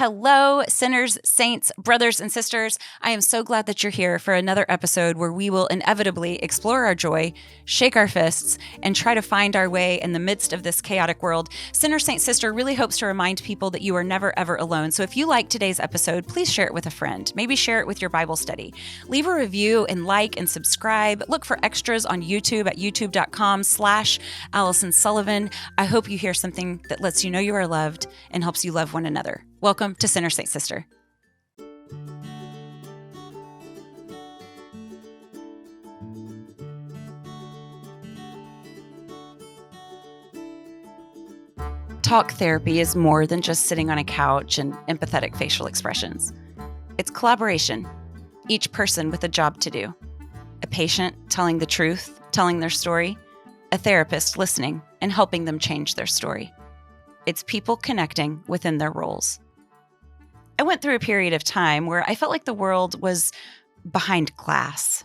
Hello, sinners, saints, brothers, and sisters. I am so glad that you're here for another episode where we will inevitably explore our joy, shake our fists, and try to find our way in the midst of this chaotic world. Sinner, Saint, Sister really hopes to remind people that you are never, ever alone. So if you like today's episode, please share it with a friend. Maybe share it with your Bible study. Leave a review and like and subscribe. Look for extras on YouTube at youtube.com/Allison Sullivan. I hope you hear something that lets you know you are loved and helps you love one another. Welcome to Sinner, Saint, Sister. Talk therapy is more than just sitting on a couch and empathetic facial expressions. It's collaboration, each person with a job to do. A patient telling the truth, telling their story, a therapist listening and helping them change their story. It's people connecting within their roles. I went through a period of time where I felt like the world was behind glass.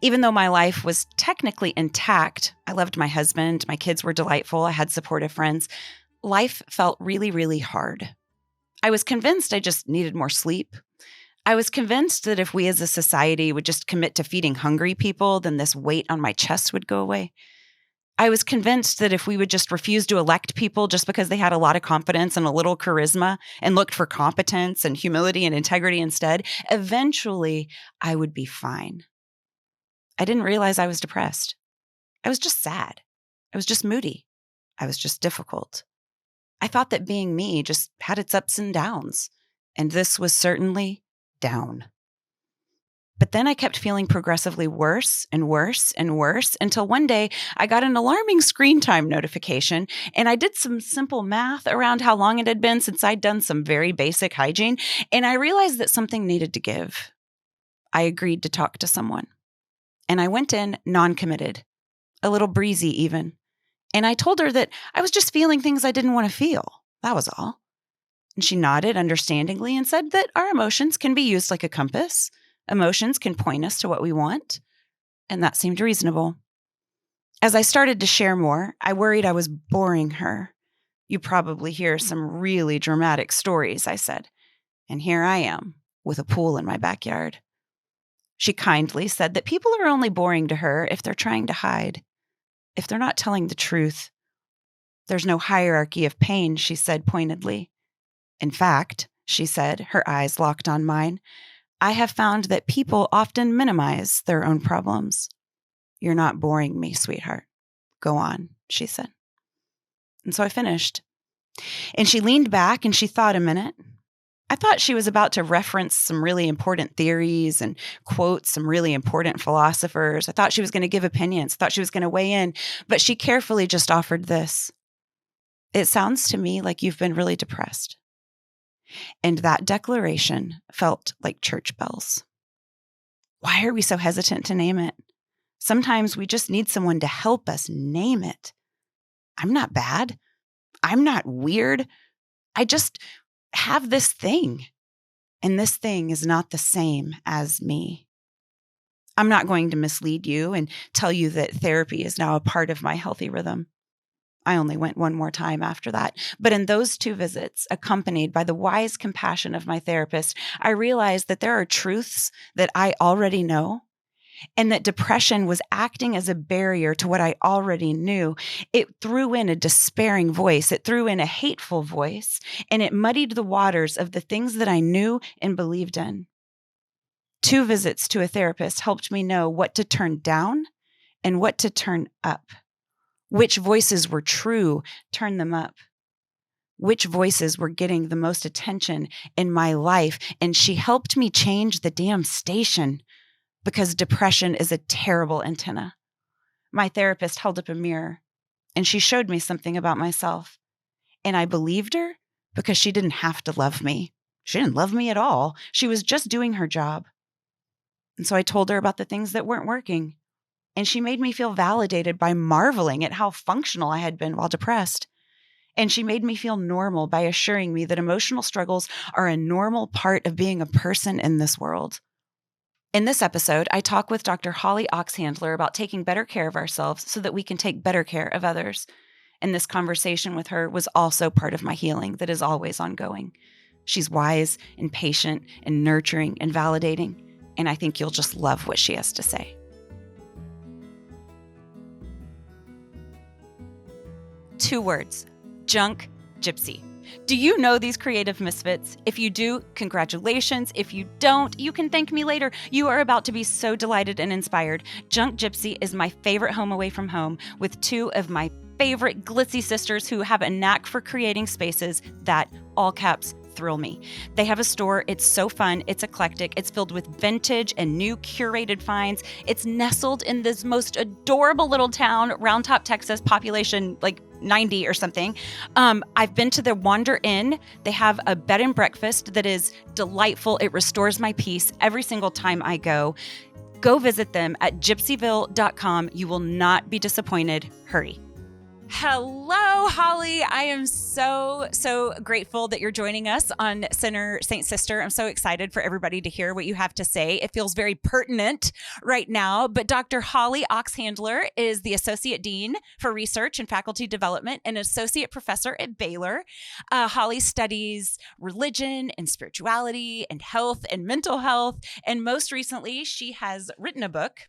Even though my life was technically intact, I loved my husband, my kids were delightful, I had supportive friends, life felt really, really hard. I was convinced I just needed more sleep. I was convinced that if we as a society would just commit to feeding hungry people, then this weight on my chest would go away. I was convinced that if we would just refuse to elect people just because they had a lot of confidence and a little charisma and looked for competence and humility and integrity instead, eventually I would be fine. I didn't realize I was depressed. I was just sad. I was just moody. I was just difficult. I thought that being me just had its ups and downs, and this was certainly down. But then I kept feeling progressively worse and worse and worse until one day I got an alarming screen time notification, and I did some simple math around how long it had been since I'd done some very basic hygiene, and I realized that something needed to give. I agreed to talk to someone, and I went in non-committed, a little breezy even, and I told her that I was just feeling things I didn't want to feel. That was all. And she nodded understandingly and said that our emotions can be used like a compass. Emotions can point us to what we want, and that seemed reasonable. As I started to share more, I worried I was boring her. You probably hear some really dramatic stories, I said, and here I am with a pool in my backyard. She kindly said that people are only boring to her if they're trying to hide, if they're not telling the truth. There's no hierarchy of pain, she said pointedly. In fact, she said, her eyes locked on mine, I have found that people often minimize their own problems. You're not boring me, sweetheart. Go on, she said. And so I finished. And she leaned back and she thought a minute. I thought she was about to reference some really important theories and quote some really important philosophers. I thought she was going to give opinions. I thought she was going to weigh in. But she carefully just offered this. It sounds to me like you've been really depressed. And that declaration felt like church bells. Why are we so hesitant to name it? Sometimes we just need someone to help us name it. I'm not bad. I'm not weird. I just have this thing. And this thing is not the same as me. I'm not going to mislead you and tell you that therapy is now a part of my healthy rhythm. I only went one more time after that. But in those 2 visits, accompanied by the wise compassion of my therapist, I realized that there are truths that I already know and that depression was acting as a barrier to what I already knew. It threw in a despairing voice. It threw in a hateful voice, and it muddied the waters of the things that I knew and believed in. 2 visits to a therapist helped me know what to turn down and what to turn up. Which voices were true, turn them up. Which voices were getting the most attention in my life. And she helped me change the damn station because depression is a terrible antenna. My therapist held up a mirror and she showed me something about myself. And I believed her because she didn't have to love me. She didn't love me at all. She was just doing her job. And so I told her about the things that weren't working. And she made me feel validated by marveling at how functional I had been while depressed. And she made me feel normal by assuring me that emotional struggles are a normal part of being a person in this world. In this episode, I talk with Dr. Holly Oxhandler about taking better care of ourselves so that we can take better care of others. And this conversation with her was also part of my healing that is always ongoing. She's wise and patient and nurturing and validating, and I think you'll just love what she has to say. Two words: junk gypsy. Do you know these creative misfits? If you do, congratulations. If you don't, you can thank me later. You are about to be so delighted and inspired. Junk Gypsy is my favorite home away from home, with two of my favorite glitzy sisters who have a knack for creating spaces that, all caps, thrill me. They have a store. It's so fun. It's eclectic. It's filled with vintage and new curated finds. It's nestled in this most adorable little town, Round Top, Texas, population like 90 or something. I've been to the Wander Inn. They have a bed and breakfast that is delightful. It restores my peace every single time I go. Go visit them at gypsyville.com. You will not be disappointed. Hurry. Hello, Holly. I am so grateful that you're joining us on Sinner Saint Sister. I'm so excited for everybody to hear what you have to say. It feels very pertinent right now. But Dr. Holly Oxhandler is the Associate Dean for Research and Faculty Development and Associate Professor at Baylor. Holly studies religion and spirituality and health and mental health. And most recently, she has written a book.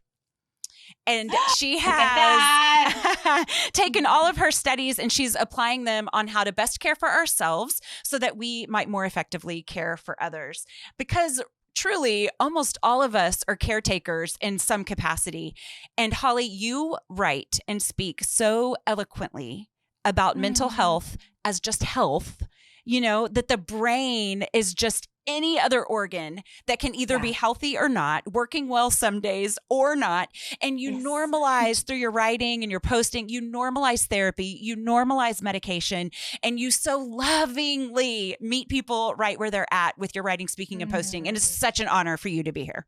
And she has taken all of her studies and she's applying them on how to best care for ourselves so that we might more effectively care for others. Because truly, almost all of us are caretakers in some capacity. And Holly, you write and speak so eloquently about mental health as just health, you know, that the brain is just any other organ that can either be healthy or not, working well some days or not. And you normalize through your writing and your posting, you normalize therapy, you normalize medication, and you so lovingly meet people right where they're at with your writing, speaking, and posting. And it's such an honor for you to be here.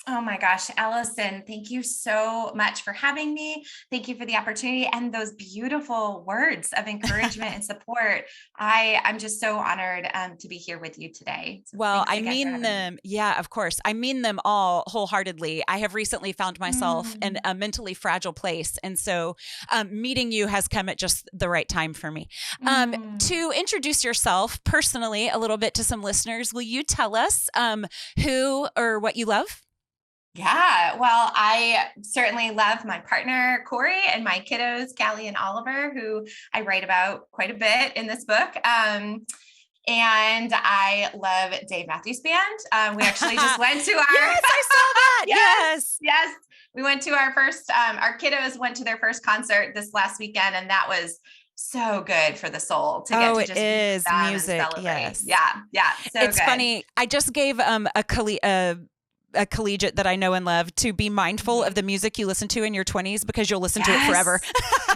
Oh my gosh, Allison, thank you so much for having me. Thank you for the opportunity and those beautiful words of encouragement and support. I'm just so honored to be here with you today. So well, I mean them. Yeah, of course. I mean them all wholeheartedly. I have recently found myself in a mentally fragile place. And so meeting you has come at just the right time for me. To introduce yourself personally a little bit to some listeners, will you tell us who or what you love? Yeah, well, I certainly love my partner, Corey, and my kiddos, Callie and Oliver, who I write about quite a bit in this book. And I love Dave Matthews Band. We actually just went to our... Yes, I saw that. Yes. We went to our first, our kiddos went to their first concert this last weekend, and that was so good for the soul to get to just it is music. Yes. So it's good. Funny. I just gave a collegiate that I know and love to be mindful of the music you listen to in your 20s because you'll listen to it forever.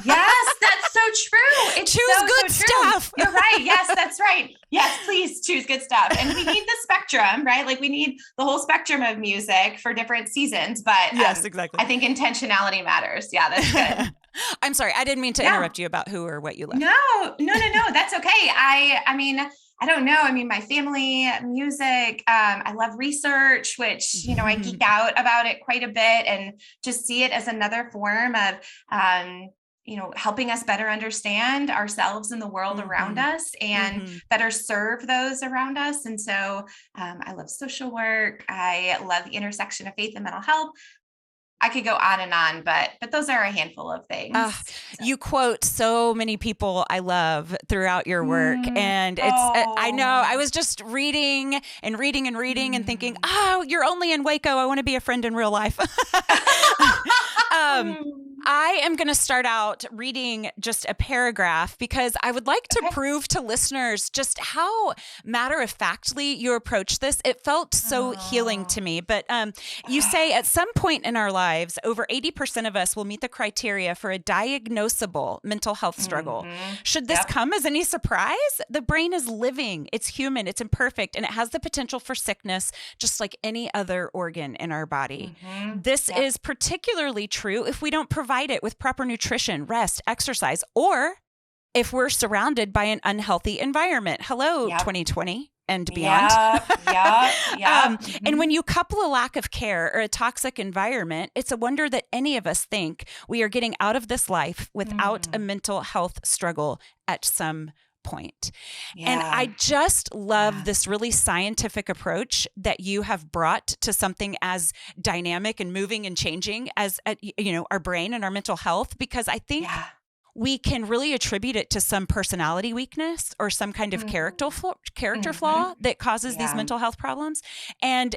Yes, that's so true. It's choose good stuff. You're right. Yes, that's right. Yes, please choose good stuff. And we need the spectrum, right? Like we need the whole spectrum of music for different seasons. But yes, exactly. I think intentionality matters. Yeah, that's good. I'm sorry. I didn't mean to interrupt you about who or what you love. No. That's okay. I mean, I don't know. I mean, my family, music, I love research, which, you know, I geek out about it quite a bit and just see it as another form of, you know, helping us better understand ourselves and the world around us and better serve those around us. And so I love social work. I love the intersection of faith and mental health. I could go on and on, but those are a handful of things. You quote so many people I love throughout your work. And it's, I know, I was just reading and thinking, you're only in Waco. I want to be a friend in real life. I am going to start out reading just a paragraph because I would like to prove to listeners just how matter-of-factly you approach this. It felt so healing to me. But you say at some point in our lives, over 80% of us will meet the criteria for a diagnosable mental health struggle. Should this come as any surprise? The brain is living. It's human. It's imperfect. And it has the potential for sickness, just like any other organ in our body. This is particularly true if we don't provide it with proper nutrition, rest, exercise, or if we're surrounded by an unhealthy environment. Hello, 2020 and beyond. And when you couple a lack of care or a toxic environment, it's a wonder that any of us think we are getting out of this life without a mental health struggle at some point. Yeah. And I just love this really scientific approach that you have brought to something as dynamic and moving and changing as, our brain and our mental health, because I think we can really attribute it to some personality weakness or some kind of character flaw that causes these mental health problems. And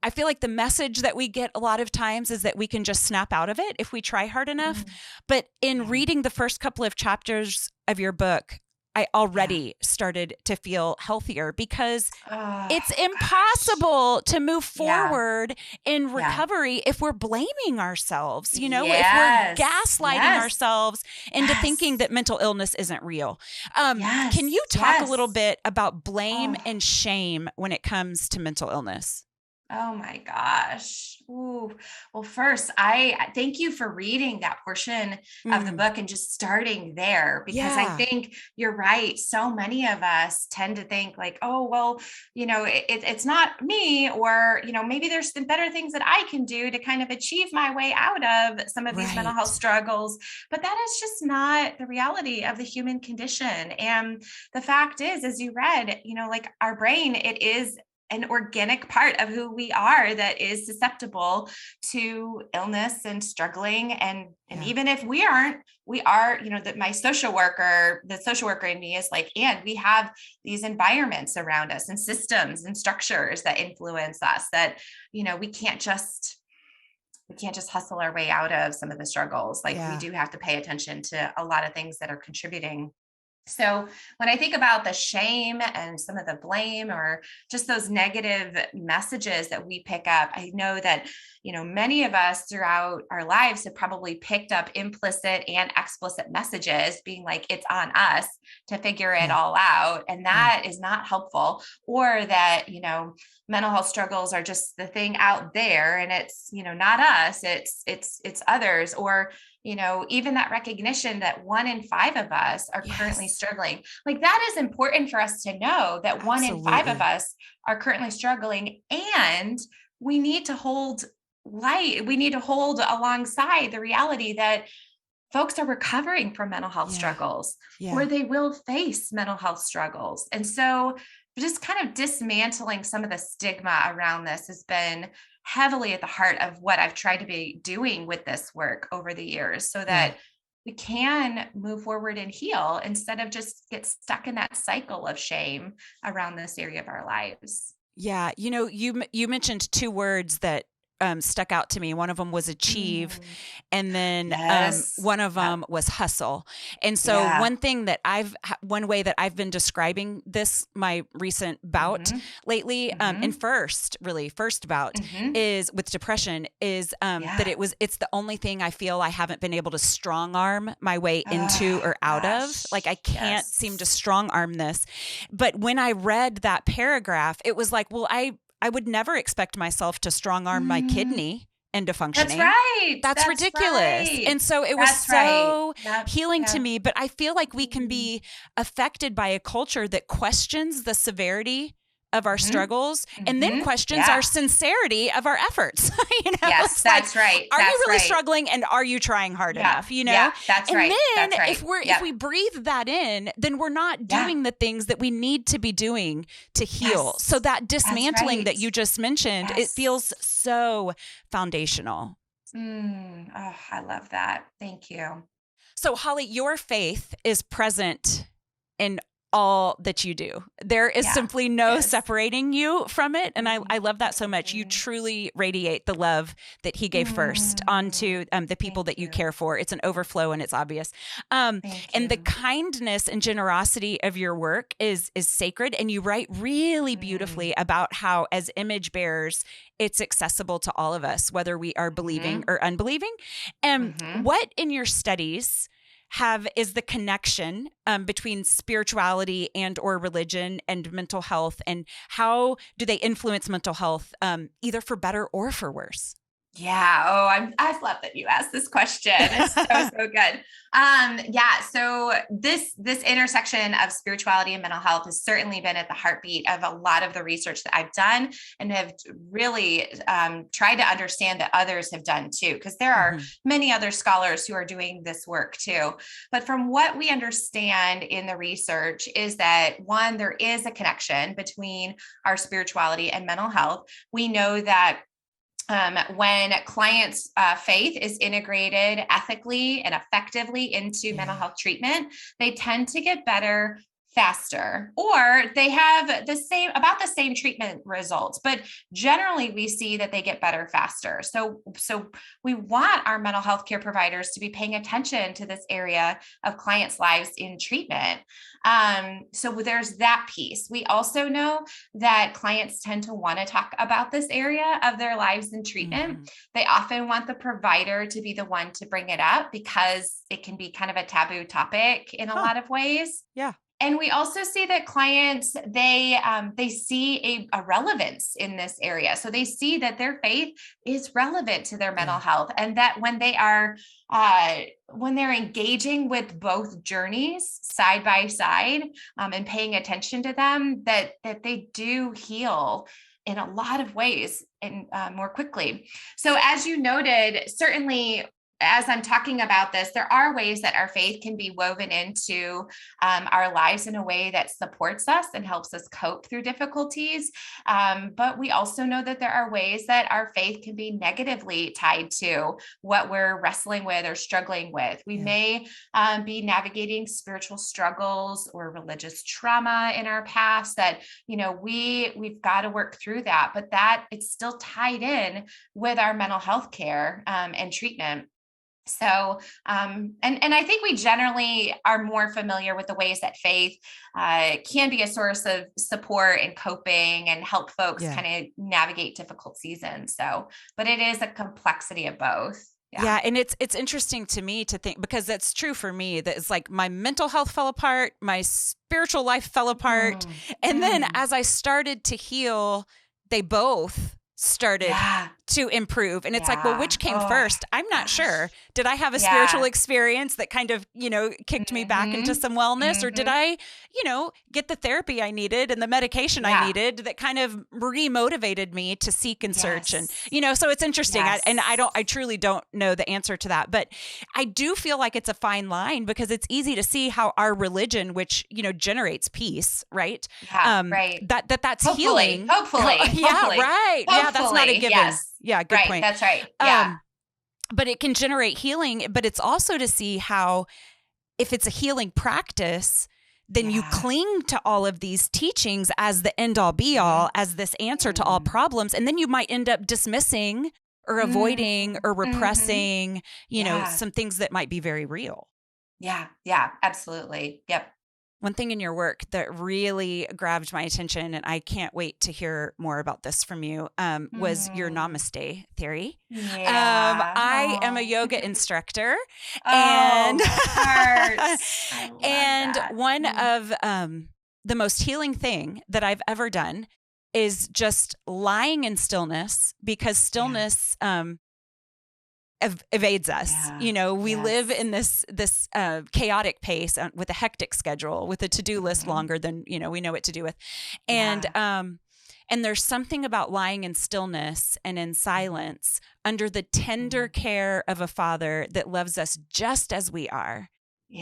I feel like the message that we get a lot of times is that we can just snap out of it if we try hard enough. But in reading the first couple of chapters of your book, I already started to feel healthier, because it's impossible to move forward in recovery if we're blaming ourselves, if we're gaslighting ourselves into thinking that mental illness isn't real. Can you talk a little bit about blame and shame when it comes to mental illness? Oh my gosh. Ooh. Well, first, I thank you for reading that portion of the book and just starting there, because I think you're right. So many of us tend to think like, oh, well, it's not me, or, maybe there's some better things that I can do to kind of achieve my way out of some of these mental health struggles. But that is just not the reality of the human condition. And the fact is, as you read, like our brain, it is an organic part of who we are that is susceptible to illness and struggling. And even if we aren't, we are, that the social worker in me is like, and we have these environments around us and systems and structures that influence us, that, we can't just hustle our way out of some of the struggles. Like we do have to pay attention to a lot of things that are contributing. So when I think about the shame and some of the blame or just those negative messages that we pick up, I know that, many of us throughout our lives have probably picked up implicit and explicit messages being like, it's on us to figure it all out. And that is not helpful, or that, mental health struggles are just the thing out there and it's, not us, it's others, or, even that recognition that 1 in 5 of us are currently struggling. Like that is important for us to know, that 1 in 5 of us are currently struggling, and we need to hold alongside the reality that folks are recovering from mental health struggles, or they will face mental health struggles. And so just kind of dismantling some of the stigma around this has been heavily at the heart of what I've tried to be doing with this work over the years, so that we can move forward and heal instead of just get stuck in that cycle of shame around this area of our lives. Yeah. You mentioned 2 words that stuck out to me. One of them was achieve. And then one of them was hustle. And so one way that I've been describing this, my recent bout lately, and first bout is with depression, is that it's the only thing I feel I haven't been able to strong arm my way into or out of. Like I can't seem to strong arm this. But when I read that paragraph, it was like, well, I would never expect myself to strong arm my kidney into functioning. That's right. That's ridiculous. Right. And so it was so healing to me. But I feel like we can be affected by a culture that questions the severity of our struggles and then questions our sincerity of our efforts. Yes, that's right. Are you really struggling, and are you trying hard enough? Yeah, that's right. And then if we breathe that in, then foundational doing the things that we need to be doing to heal. So that dismantling that you just mentioned, it feels so foundational. Oh, I love that. Thank you. So Holly, your faith is present in all that you do. There is simply no separating you from it. And I love that so much. You truly radiate the love that he gave first onto the people that you care for. It's an overflow and it's obvious. And the kindness and generosity of your work is sacred. And you write really beautifully about how, as image bearers, it's accessible to all of us, whether we are believing or unbelieving. And what in your studies is the connection between spirituality and or religion and mental health, and how do they influence mental health, either for better or for worse? Yeah. Oh, I love that you asked this question. It's so good. Yeah. So this intersection of spirituality and mental health has certainly been at the heartbeat of a lot of the research that I've done and have really tried to understand that others have done too, because there are many other scholars who are doing this work too. But from what we understand in the research is that one, there is a connection between our spirituality and mental health. We know that when clients' faith is integrated ethically and effectively into mental health treatment, they tend to get better faster, or they have about the same treatment results, but generally we see that they get better faster. So we want our mental health care providers to be paying attention to this area of clients' lives in treatment. So there's that piece. We also know that clients tend to want to talk about this area of their lives in treatment. They often want the provider to be the one to bring it up because it can be kind of a taboo topic in a lot of ways. Yeah. And we also see that clients, they see a relevance in this area. So they see that their faith is relevant to their mental health, and that when they're engaging with both journeys side by side, and paying attention to them, that they do heal in a lot of ways and more quickly. So as you noted, certainly, as I'm talking about this, there are ways that our faith can be woven into our lives in a way that supports us and helps us cope through difficulties. But we also know that there are ways that our faith can be negatively tied to what we're wrestling with or struggling with. We may be navigating spiritual struggles or religious trauma in our past that, we've got to work through that, but that it's still tied in with our mental health care and treatment. So, and I think we generally are more familiar with the ways that faith can be a source of support and coping and help folks kind of navigate difficult seasons. So, but it is a complexity of both. Yeah. And it's interesting to me to think, because that's true for me, that it's like my mental health fell apart, my spiritual life fell apart. And then as I started to heal, they both started to improve. And it's like, well, which came first? I'm not sure. Did I have a spiritual experience that kind of, kicked me back into some wellness? Or did I, get the therapy I needed and the medication I needed that kind of remotivated me to seek and search? And, so it's interesting. I truly don't know the answer to that, but I do feel like it's a fine line, because it's easy to see how our religion, which, generates peace, right? Right. That's hopefully, healing. Hopefully. Right. Hopefully, yeah. That's not a given. Yes. Yeah, good point. That's right. Yeah. But it can generate healing, but it's also to see how, if it's a healing practice, then you cling to all of these teachings as the end all be all, as this answer to all problems. And then you might end up dismissing or avoiding or repressing, some things that might be very real. Yeah, absolutely. Yep. One thing in your work that really grabbed my attention, and I can't wait to hear more about this from you, was your namaste theory. I am a yoga instructor, and one of the most healing thing that I've ever done is just lying in stillness, because stillness evades us. We live in this chaotic pace with a hectic schedule, with a to-do list longer than, we know what to do with. And there's something about lying in stillness and in silence under the tender care of a father that loves us just as we are.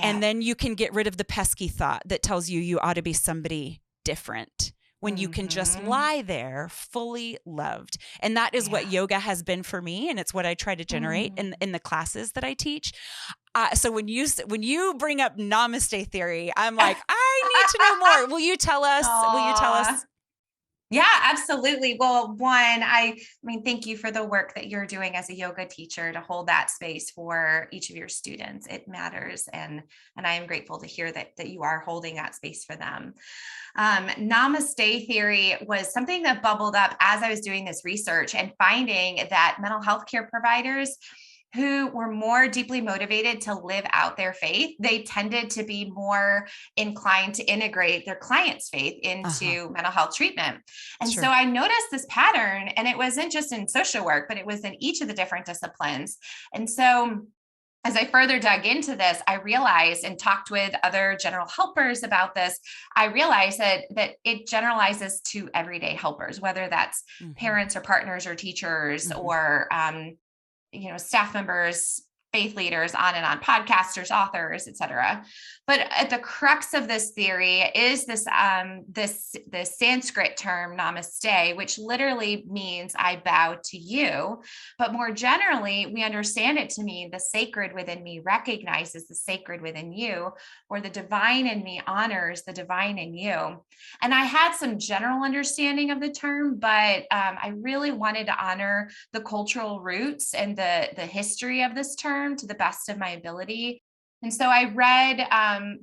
And then you can get rid of the pesky thought that tells you ought to be somebody different, when you can just lie there fully loved. And that is what yoga has been for me. And it's what I try to generate in the classes that I teach. So when you bring up namaste theory, I'm like, I need to know more. Will you tell us? Yeah, absolutely. Well, one, I mean, thank you for the work that you're doing as a yoga teacher to hold that space for each of your students. It matters. And I am grateful to hear that you are holding that space for them. Namaste theory was something that bubbled up as I was doing this research and finding that mental health care providers, who were more deeply motivated to live out their faith, they tended to be more inclined to integrate their client's faith into mental health treatment. And so I noticed this pattern, and it wasn't just in social work, but it was in each of the different disciplines. And so as I further dug into this, I realized and talked with other general helpers about this. I realized that it generalizes to everyday helpers, whether that's parents or partners or teachers or staff members, faith leaders, on and on, podcasters, authors, etc. But at the crux of this theory is this Sanskrit term namaste, which literally means I bow to you. But more generally, we understand it to mean the sacred within me recognizes the sacred within you, or the divine in me honors the divine in you. And I had some general understanding of the term, but I really wanted to honor the cultural roots and the history of this term to the best of my ability. And so I read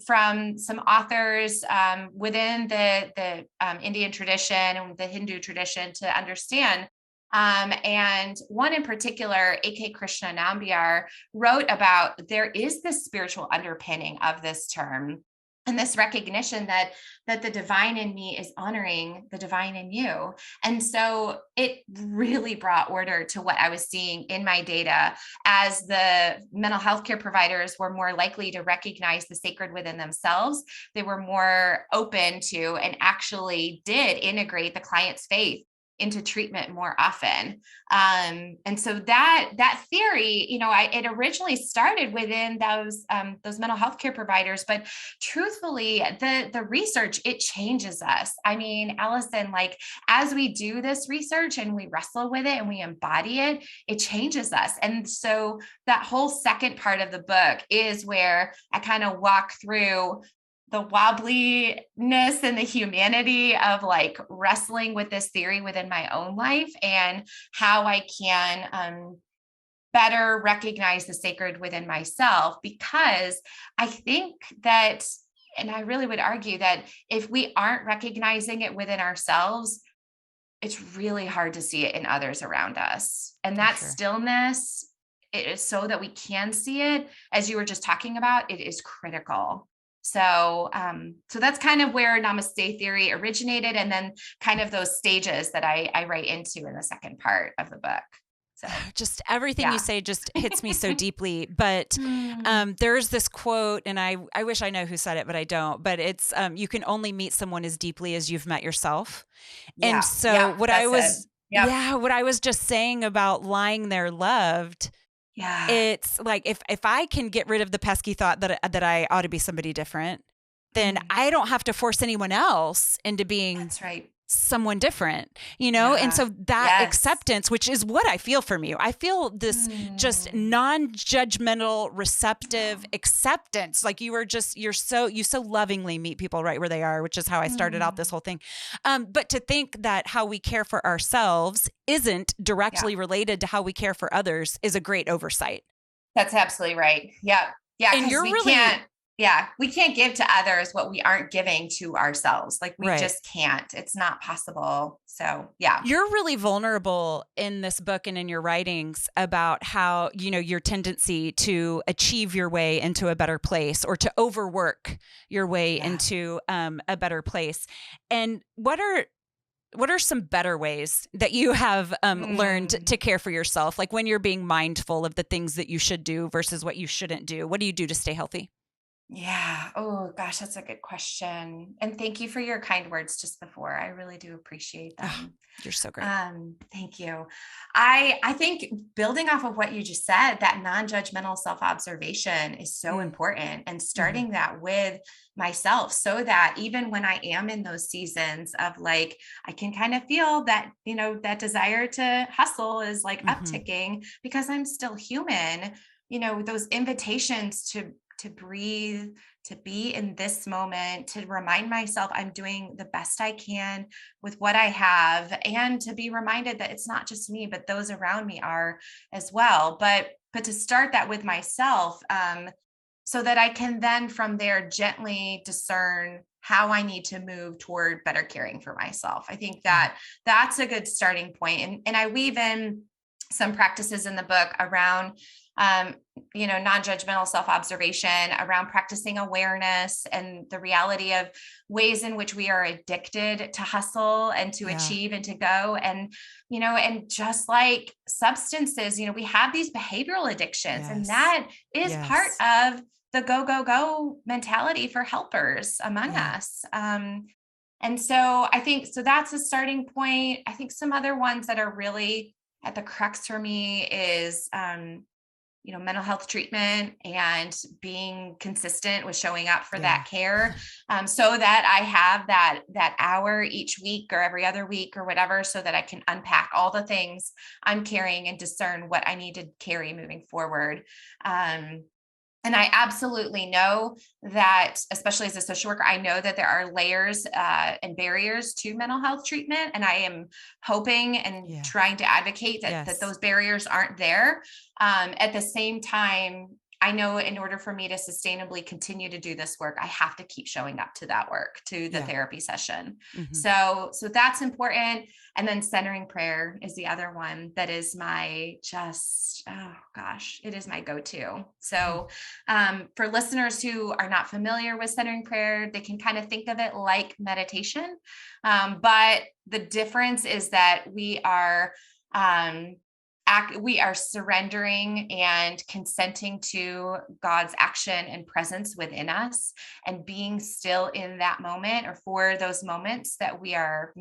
from some authors within the Indian tradition and the Hindu tradition to understand. And one in particular, A.K. Krishna Nambiar, wrote about there is this spiritual underpinning of this term. And this recognition that the divine in me is honoring the divine in you. And so it really brought order to what I was seeing in my data, as the mental health care providers were more likely to recognize the sacred within themselves. They were more open to and actually did integrate the client's faith into treatment more often. And so that theory, it originally started within those mental health care providers, but truthfully, the research, it changes us. I mean, Allison, like, as we do this research and we wrestle with it and we embody it, it changes us. And so that whole second part of the book is where I kind of walk through the wobbliness and the humanity of like wrestling with this theory within my own life, and how I can better recognize the sacred within myself. Because I think that, and I really would argue that if we aren't recognizing it within ourselves, it's really hard to see it in others around us. And that stillness, it is so that we can see it, as you were just talking about, it is critical. So that's kind of where Namaste theory originated, and then kind of those stages that I write into in the second part of the book. So just everything you say just hits me so deeply. But there's this quote, and I wish I know who said it, but I don't. But it's you can only meet someone as deeply as you've met yourself. Yeah. And so what I was just saying about lying there loved. Yeah. It's like, if I can get rid of the pesky thought that I ought to be somebody different, then I don't have to force anyone else into being someone different, And so that acceptance, which is what I feel from you, I feel this just non-judgmental, receptive acceptance. Like you so lovingly meet people right where they are, which is how I started out this whole thing. But to think that how we care for ourselves isn't directly related to how we care for others is a great oversight. That's absolutely right. Yeah. Yeah. And we can't give to others what we aren't giving to ourselves. Like we just can't. It's not possible. So, yeah. You're really vulnerable in this book and in your writings about how, your tendency to achieve your way into a better place, or to overwork your way into a better place. And what are some better ways that you have learned to care for yourself? Like when you're being mindful of the things that you should do versus what you shouldn't do, what do you do to stay healthy? Yeah. Oh gosh, that's a good question. And thank you for your kind words just before. I really do appreciate them. Oh, you're so great. Thank you. I think building off of what you just said, that non-judgmental self-observation is so important, and starting that with myself, so that even when I am in those seasons of like, I can kind of feel that, that desire to hustle is like upticking, because I'm still human, those invitations to breathe, to be in this moment, to remind myself I'm doing the best I can with what I have, and to be reminded that it's not just me, but those around me are as well. But to start that with myself, so that I can then from there gently discern how I need to move toward better caring for myself. I think that that's a good starting point. And I weave in some practices in the book around, non-judgmental self-observation, around practicing awareness and the reality of ways in which we are addicted to hustle and to achieve and to go. And, and just like substances, we have these behavioral addictions, and that is part of the go, go, go mentality for helpers among us. And so I think, so that's a starting point. I think some other ones that are really at the crux for me is, mental health treatment and being consistent with showing up for that care, so that I have that hour each week or every other week or whatever, so that I can unpack all the things I'm carrying and discern what I need to carry moving forward. And I absolutely know that, especially as a social worker, I know that there are layers and barriers to mental health treatment. And I am hoping and trying to advocate that those barriers aren't there. At the same time, I know in order for me to sustainably continue to do this work, I have to keep showing up to that work, to the therapy session. So that's important. And then centering prayer is the other one that is my it is my go-to. So for listeners who are not familiar with centering prayer, they can kind of think of it like meditation. But the difference is that we are surrendering and consenting to God's action and presence within us, and being still in that moment, or for those moments that we are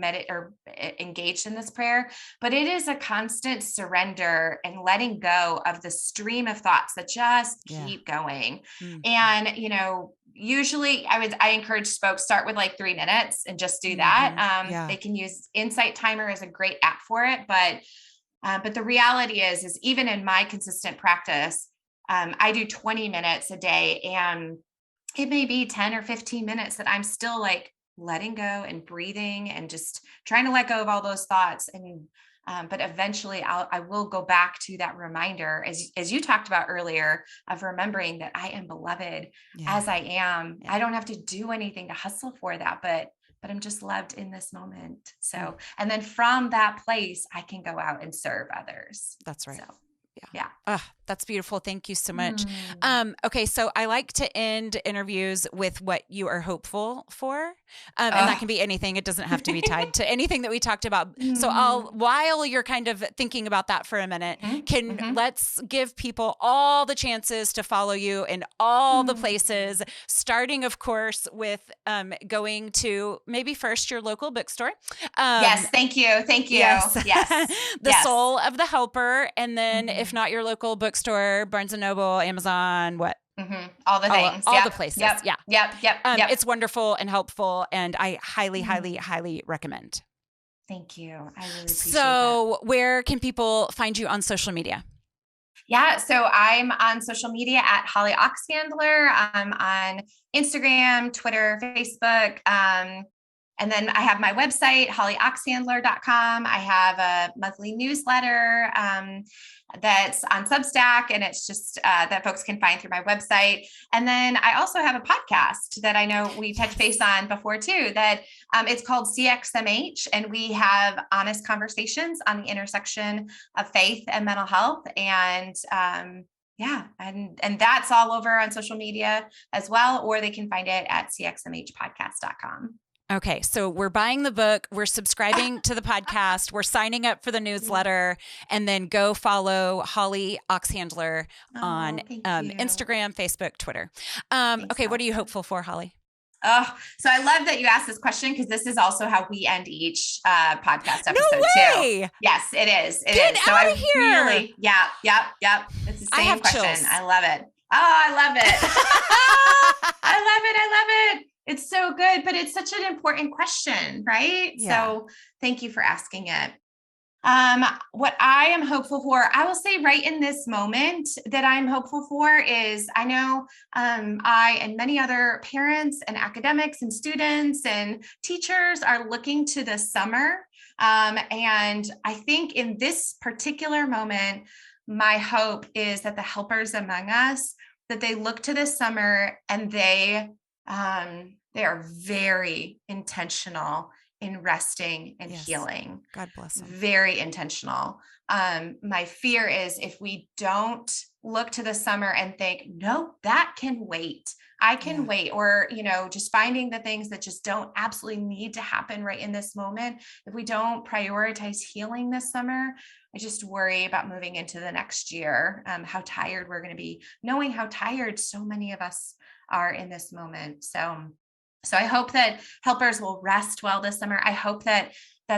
engaged in this prayer. But it is a constant surrender and letting go of the stream of thoughts that just keep going. And, usually I encourage folks, start with like 3 minutes and just do that. They can use Insight Timer as a great app for it, but the reality is even in my consistent practice, I do 20 minutes a day, and it may be 10 or 15 minutes that I'm still like letting go and breathing and just trying to let go of all those thoughts. And, but eventually I will go back to that reminder, as you talked about earlier, of remembering that I am beloved as I am. I don't have to do anything to hustle for that, but I'm just loved in this moment. So, and then from that place, I can go out and serve others. That's right. So, yeah. That's beautiful. Thank you so much. Okay. So I like to end interviews with what you are hopeful for. And that can be anything. It doesn't have to be tied to anything that we talked about. So while you're kind of thinking about that for a minute, let's give people all the chances to follow you in all the places, starting of course with going to maybe first your local bookstore. Yes. Thank you. Thank you. Yes. The Soul of the Helper. And then if not your local bookstore, Barnes & Noble, Amazon, what? All the things. All the places. Yep. It's wonderful and helpful, and I highly, highly recommend. Thank you. I really appreciate that. Where can people find you on social media? Yeah, so I'm on social media at Holly Oxhandler. I'm on Instagram, Twitter, Facebook. And then I have my website, hollyoxhandler.com. I have a monthly newsletter that's on Substack, and it's just that folks can find through my website. And then I also have a podcast that I know we touched base on before too, that it's called CXMH, and we have honest conversations on the intersection of faith and mental health. And and that's all over on social media as well, or they can find it at cxmhpodcast.com. Okay, so we're buying the book, we're subscribing to the podcast, we're signing up for the newsletter, and then go follow Holly Oxhandler on Instagram, Facebook, Twitter. Okay, what are you hopeful for, Holly? Oh, so I love that you asked this question, because this is also how we end each podcast episode too. Yes, it is. Get out of here. Really, yep. It's the same question. Chills. I love it. Oh, I love it. I love it. It's so good, but it's such an important question, right? Yeah. So thank you for asking it. What I am hopeful for, I will say right in this moment that I'm hopeful for is, I know I and many other parents and academics and students and teachers are looking to the summer. And I think in this particular moment, my hope is that the helpers among us, that they look to this summer and they are very intentional in resting and Yes. healing. God bless them. Very intentional. My fear is if we don't look to the summer and think, nope, that can wait. I can wait. Or, just finding the things that just don't absolutely need to happen right in this moment. If we don't prioritize healing this summer, I just worry about moving into the next year, how tired we're going to be, knowing how tired so many of us are in this moment. So I hope that helpers will rest well this summer. I hope that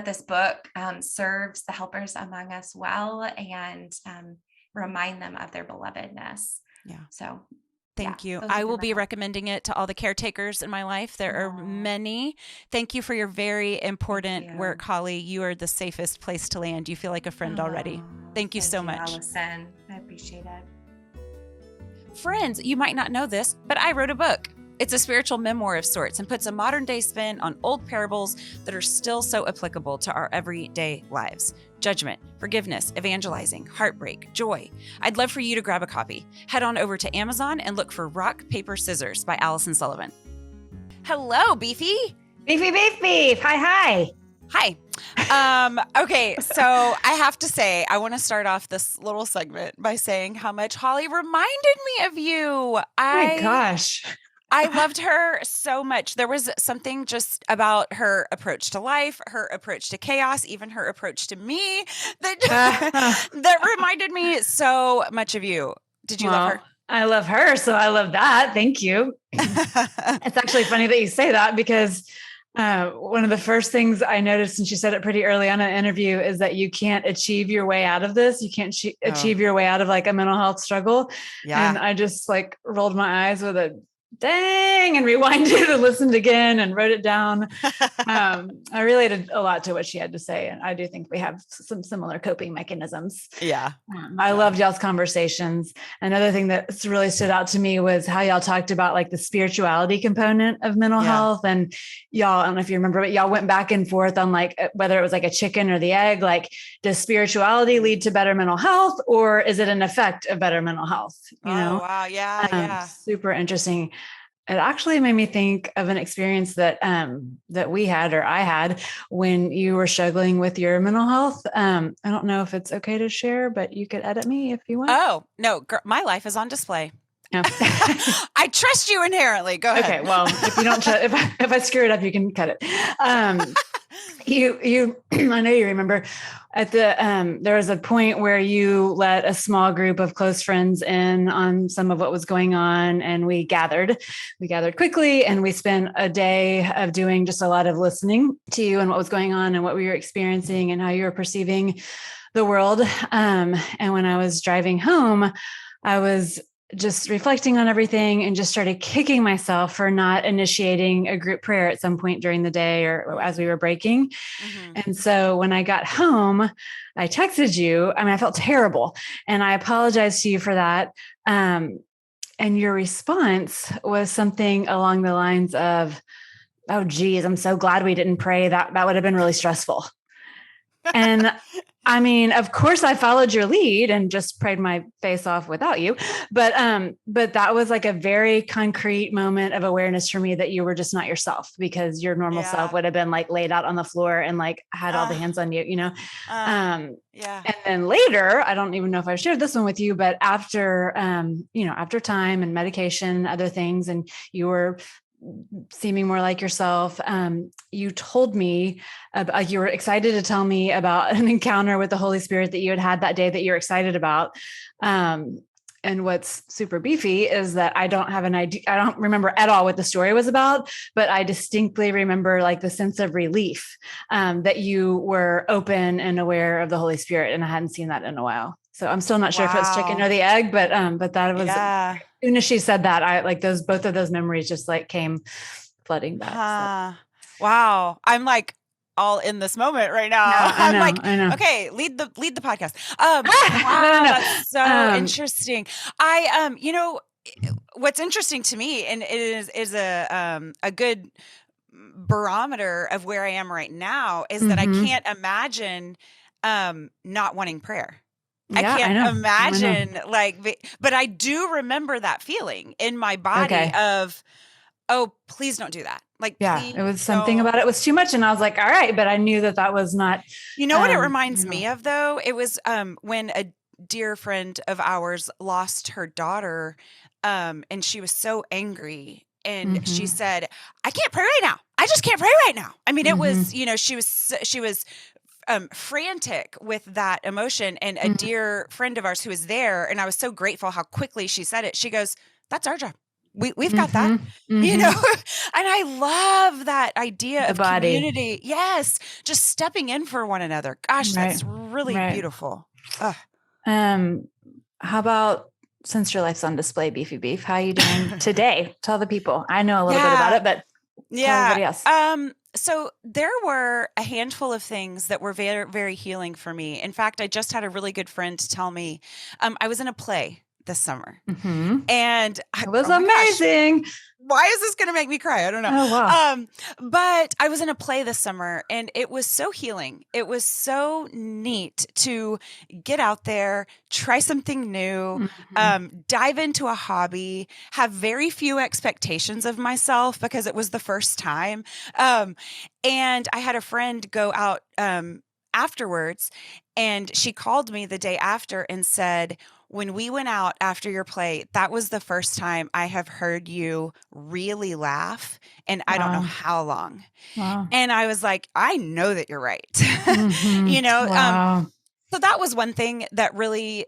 this book serves the helpers among us well and remind them of their belovedness. Yeah. So thank you. I will be recommending it to all the caretakers in my life. There are many. Thank you for your very important work, Holly. You are the safest place to land. You feel like a friend already. Thank you so much. Allison. I appreciate it. Friends, you might not know this, but I wrote a book. It's a spiritual memoir of sorts and puts a modern day spin on old parables that are still so applicable to our everyday lives. Judgment, forgiveness, evangelizing, heartbreak, joy. I'd love for you to grab a copy. Head on over to Amazon and look for Rock, Paper, Scissors by Allison Sullivan. Hello, Beefy. Beef. Hi. Okay, so I have to say, I want to start off this little segment by saying how much Holly reminded me of you. Oh my gosh. I loved her so much. There was something just about her approach to life, her approach to chaos, even her approach to me that reminded me so much of you. Did you love her? I love her, so I love that. Thank you. It's actually funny that you say that because one of the first things I noticed, and she said it pretty early on in the interview, is that you can't achieve your way out of this. You can't achieve your way out of like a mental health struggle. Yeah. And I just like rolled my eyes with a dang and rewinded and listened again and wrote it down. I related a lot to what she had to say. And I do think we have some similar coping mechanisms. Yeah. I loved y'all's conversations. Another thing that's really stood out to me was how y'all talked about like the spirituality component of mental health. And y'all, I don't know if you remember, but y'all went back and forth on like, whether it was like a chicken or the egg, like does spirituality lead to better mental health or is it an effect of better mental health? You know? Wow. Yeah. Super interesting. It actually made me think of an experience that that we had or I had when you were struggling with your mental health. I don't know if it's okay to share, but you could edit me if you want. Oh, no, girl, my life is on display. Oh. I trust you inherently. Go ahead. Okay. Well, if you don't, if I screw it up, you can cut it. You, I know you remember at the, there was a point where you let a small group of close friends in on some of what was going on. And we gathered quickly and we spent a day of doing just a lot of listening to you and what was going on and what we were experiencing and how you were perceiving the world. And when I was driving home, I was just reflecting on everything and just started kicking myself for not initiating a group prayer at some point during the day or as we were breaking. Mm-hmm. And so when I got home, I texted you. I mean, I felt terrible and I apologized to you for that. And your response was something along the lines of, oh, geez, I'm so glad we didn't pray. That would have been really stressful. And I mean, of course I followed your lead and just prayed my face off without you. But that was like a very concrete moment of awareness for me that you were just not yourself because your normal self would have been like laid out on the floor and like had all the hands on you, you know? And then later, I don't even know if I shared this one with you, but after, after time and medication, other things, and you were seeming more like yourself. You told me, you were excited to tell me about an encounter with the Holy Spirit that you had that day that you're excited about. And what's super beefy is that I don't have an idea. I don't remember at all what the story was about, but I distinctly remember like the sense of relief that you were open and aware of the Holy Spirit. And I hadn't seen that in a while. So I'm still not sure if it's chicken or the egg, but that was, as soon as she said that, I like both of those memories just like came flooding back. So. Wow. I'm like all in this moment right now. Yeah, I know. Okay, lead the podcast. Wow, that's so interesting. What's interesting to me, and it is a good barometer of where I am right now, is that I can't imagine not wanting prayer. I can't imagine but I do remember that feeling in my body of, oh, please don't do that. Like, Yeah, please it was something don't. about it was too much. And I was like, all right, but I knew that was not, You know what it reminds me of though? It was when a dear friend of ours lost her daughter, and she was so angry. And she said, I can't pray right now. I just can't pray right now. I mean, it was, you know, she was frantic with that emotion. And a dear friend of ours who was there, and I was so grateful how quickly she said it. She goes, that's our job. We've got that, you know, and I love that idea of community. Yes. Just stepping in for one another. Gosh, that's really beautiful. How about, since your life's on display, Beefy Beef, how are you doing today? Tell the people. I know a little bit about it, but tell everybody else. So there were a handful of things that were very, very healing for me. In fact, I just had a really good friend tell me, I was in a play this summer, and it was amazing. Gosh, why is this going to make me cry? I don't know. Oh, wow. But I was in a play this summer, and it was so healing. It was so neat to get out there, try something new, dive into a hobby, have very few expectations of myself because it was the first time. And I had a friend go out afterwards, and she called me the day after and said, when we went out after your play, that was the first time I have heard you really laugh. And I don't know how long. Wow. And I was like, I know that you're right. You know, so that was one thing that really,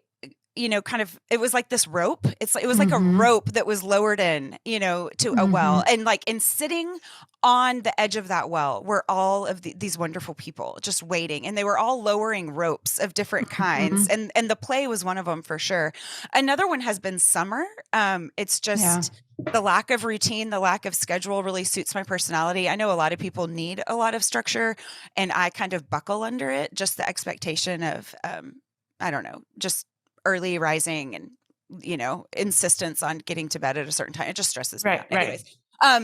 you know, kind of, it was like this rope. It was like a rope that was lowered in, you know, to a well, and like in sitting on the edge of that well were all of these wonderful people just waiting, and they were all lowering ropes of different kinds. And the play was one of them for sure. Another one has been summer. It's just the lack of routine, the lack of schedule really suits my personality. I know a lot of people need a lot of structure, and I kind of buckle under it. Just the expectation of, I don't know, just early rising and, you know, insistence on getting to bed at a certain time. It just stresses me out. Anyways.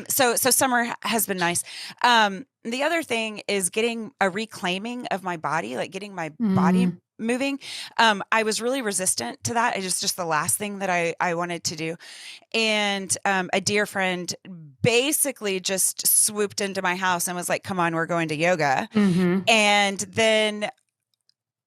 So summer has been nice. The other thing is getting a reclaiming of my body, like getting my body moving. I was really resistant to that. It was just the last thing that I wanted to do. And a dear friend basically just swooped into my house and was like, come on, we're going to yoga. And then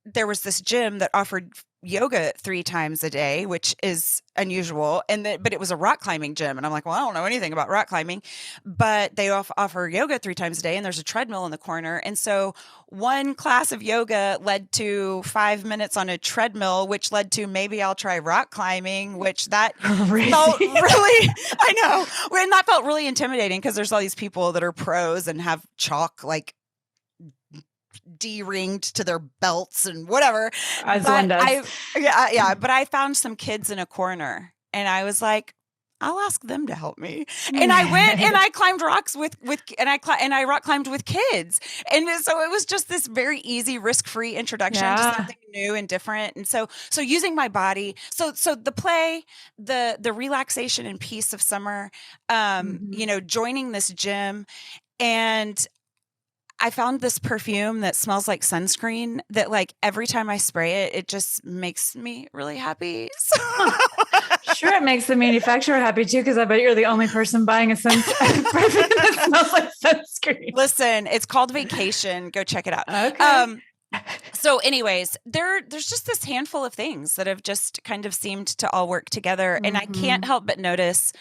there was this gym that offered yoga 3 times a day, which is unusual. But it was a rock climbing gym. And I'm like, well, I don't know anything about rock climbing, but they offer yoga 3 times a day, and there's a treadmill in the corner. And so one class of yoga led to 5 minutes on a treadmill, which led to maybe I'll try rock climbing, which that felt really, I know. And that felt really intimidating because there's all these people that are pros and have chalk like D-ringed to their belts and whatever. As one does. But I found some kids in a corner, and I was like, I'll ask them to help me. And I went and I climbed rocks and I rock climbed with kids. And so it was just this very easy, risk-free introduction to something new and different. And so using my body, so the play, the relaxation and peace of summer, you know, joining this gym, and I found this perfume that smells like sunscreen that, like, every time I spray it, it just makes me really happy. So sure, it makes the manufacturer happy too, because I bet you're the only person buying a perfume that smells like sunscreen. Listen, it's called Vacation. Go check it out. Okay. So anyways, there's just this handful of things that have just kind of seemed to all work together. And I can't help but notice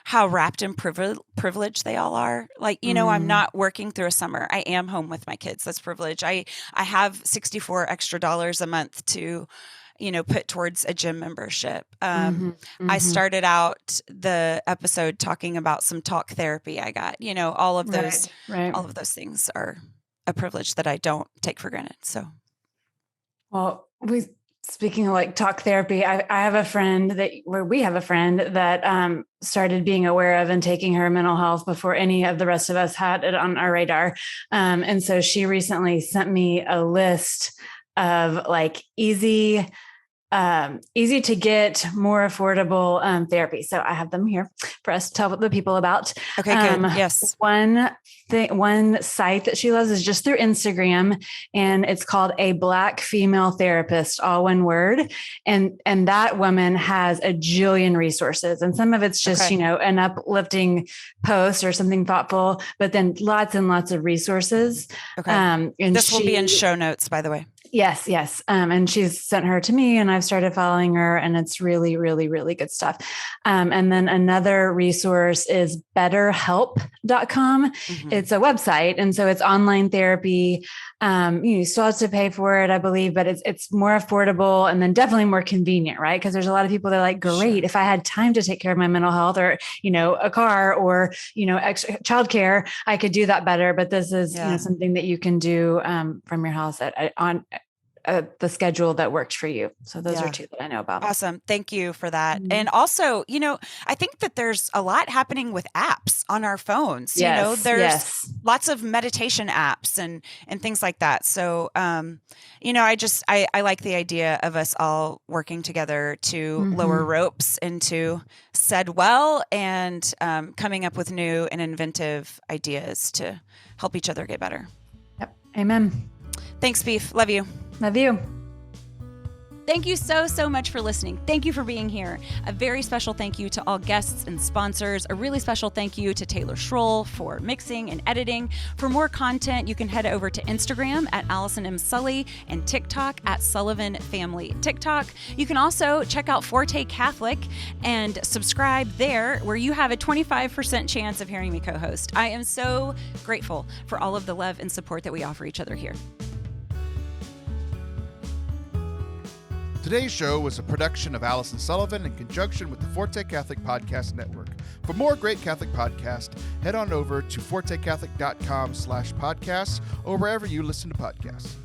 how wrapped in privilege they all are. Like, you know, I'm not working through a summer. I am home with my kids. That's privilege. I have $64 extra a month to, you know, put towards a gym membership. I started out the episode talking about some talk therapy I got. You know, all of those, all of those things are a privilege that I don't take for granted. So, well, speaking of like talk therapy, I have a friend we have a friend that started being aware of and taking her mental health before any of the rest of us had it on our radar. And so she recently sent me a list of like easy easy to get, more affordable therapy. So I have them here for us to tell the people about. Okay, good. Yes. One site that she loves is just through Instagram, and it's called A Black Female Therapist, all one word. And that woman has a jillion resources, and some of it's just, an uplifting post or something thoughtful, but then lots and lots of resources. Okay. And this will be in show notes, by the way. Yes. And she's sent her to me, and I've started following her, and it's really, really, really good stuff. And then another resource is betterhelp.com. Mm-hmm. It's a website. And so it's online therapy. You still have to pay for it, I believe, but it's more affordable and then definitely more convenient, right? Because there's a lot of people that are like, great, if I had time to take care of my mental health or, a car or, extra childcare, I could do that better. But this is something that you can do from your house on the schedule that worked for you. So those are two that I know about. Awesome. Thank you for that. Mm-hmm. And also, I think that there's a lot happening with apps on our phones. There's lots of meditation apps and things like that. So, I like the idea of us all working together to lower ropes and to said well and coming up with new and inventive ideas to help each other get better. Yep. Amen. Thanks, Beef. Love you. Love you. Thank you so much for listening. Thank you for being here. A very special thank you to all guests and sponsors. A really special thank you to Taylor Schroll for mixing and editing. For more content, you can head over to Instagram at Allison M. Sully and TikTok at Sullivan Family TikTok. You can also check out Forte Catholic and subscribe there, where you have a 25% chance of hearing me co-host. I am so grateful for all of the love and support that we offer each other here. Today's show was a production of Allison Sullivan in conjunction with the Forte Catholic Podcast Network. For more great Catholic podcasts, head on over to fortecatholic.com/podcasts or wherever you listen to podcasts.